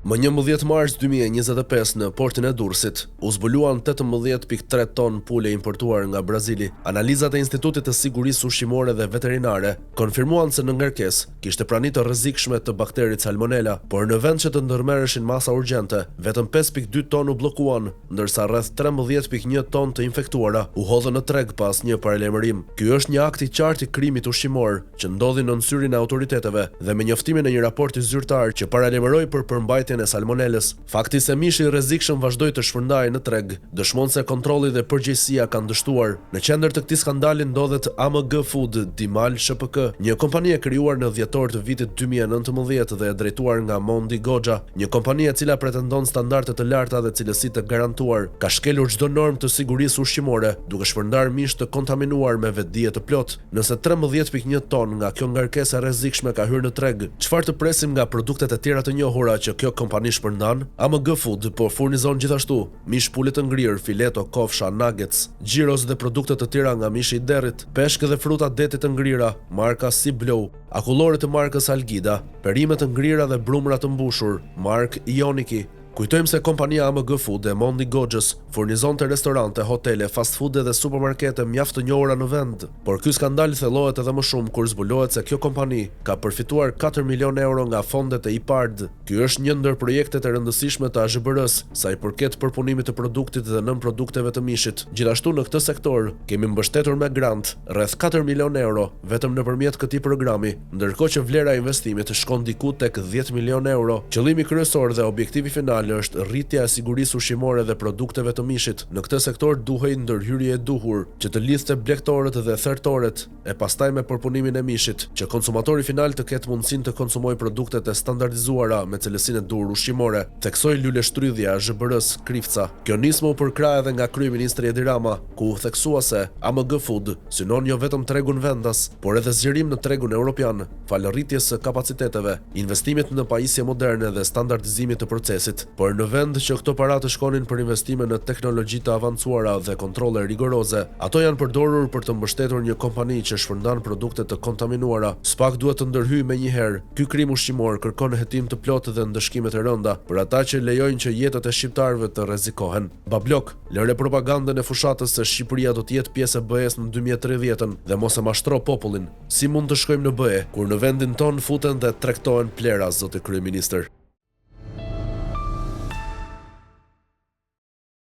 Më 11 mars 2025 në portin e Durrësit u zbuluan 18.3 ton pule importuar nga Brazili. Analizat e Institutit të Sigurisë Ushqimore dhe Veterinare konfirmuan se në ngarkesë kishte prani të rrezikshme të bakterit Salmonella, por në vend që të ndërmerreshin masa urgjente, vetëm 5.2 ton u bllokuan, ndërsa rreth 13.1 ton të infektuara u hodhën në treg pas një paralajmërim. Ky është një akt i qartë i krimit ushqimor që ndodhi në syrin e autoriteteve dhe me njoftimin e një raporti zyrtar që paralajmëroi për përmbajtjen e salmonelës. Fakti se mishi i rrezikshëm vazhdoi të shpërndahej në treg dëshmon se kontrolli dhe përgjegjësia kanë dështuar. Në qendër të këtij skandali ndodhet AMG Food Dimal ShPK, një kompani e krijuar në dhjetor të vitit 2019 dhe e drejtuar nga Mondi Goxha, një kompani e cila pretendon standarde të larta dhe cilësi të garantuar. Ka shkelur çdo normë të sigurisë ushqimore, duke shpërndarë mish të kontaminuar me vetdije të plot. Nëse 13.1 ton nga kjo ngarkesë e rrezikshme ka hyrë në treg, çfarë të presim nga produktet e tjera të njohura që kjo kompani shpërndan? AMG Food po furnizon gjithashtu mish pule të ngrirë, fileto, kofsha, nuggets, gyros dhe produkte të tjera nga mishi i derrit, peshk dhe fruta detit të ngrira, marka Siblow, akullore të markës Algida, perime të ngrira dhe brumra të mbushur, mark Ioniki. Kujtojmë se kompania AMG Food e Mondi Goxhës furnizonte restorante, hotele, fast food dhe supermarkete mjaft të njohura në vend, por ky skandal thellohet edhe më shumë kur zbulohet se kjo kompani ka përfituar 4 milion euro nga fondet e IPARD. Ky është një ndër projektet e rëndësishme të AZBR-s sa i përket përpunimit të produktit dhe nën produkteve të mishit. Gjithashtu në këtë sektor kemi mbështetur me grant rreth 4 milion euro vetëm nëpërmjet këtij programi, ndërkohë që vlera e investimit shkon diku tek 10 milion euro. Qëllimi kryesor dhe objektivi final është rritja e sigurisë ushqimore dhe produkteve të mishit. Në këtë sektor duhej ndërhyrje e duhur që të lidhte blegtorët dhe thertorët e pastaj me përpunimin e mishit, që konsumatori final të ketë mundësinë të konsumojë produktet e standardizuara me cilësinë e duhur ushqimore, theksoi Lule Shtrydhja e AZBR-s Krifca. Kjo nismë u përkrah edhe nga kryeministri Edi Rama, ku u theksua se AMG Food synon jo vetëm tregun vendas, por edhe zgjerim në tregun evropian, falë rritjes së kapaciteteve, investimit në pajisje moderne dhe standardizimit të procesit. Por në vend që këto para të shkonin për investime në teknologji të avancuara dhe kontrole rigoroze, ato janë përdorur për të mbështetur një kompani që shpërndan produkte të kontaminuara. SPAK duhet të ndërhyjë menjëherë. Ky krim ushqimor kërkon hetim të plotë dhe ndëshkime të rënda për ata që lejojnë që jetët e shqiptarëve të rrezikohen. Bablok, lëre propagandën e fushatës se Shqipëria do të jetë pjesë e BE-s në 2030 dhe mos e mashtro popullin. Si mund të shkojmë në BE kur në vendin ton futen dhe tregtohen plera, zoti kryeministër?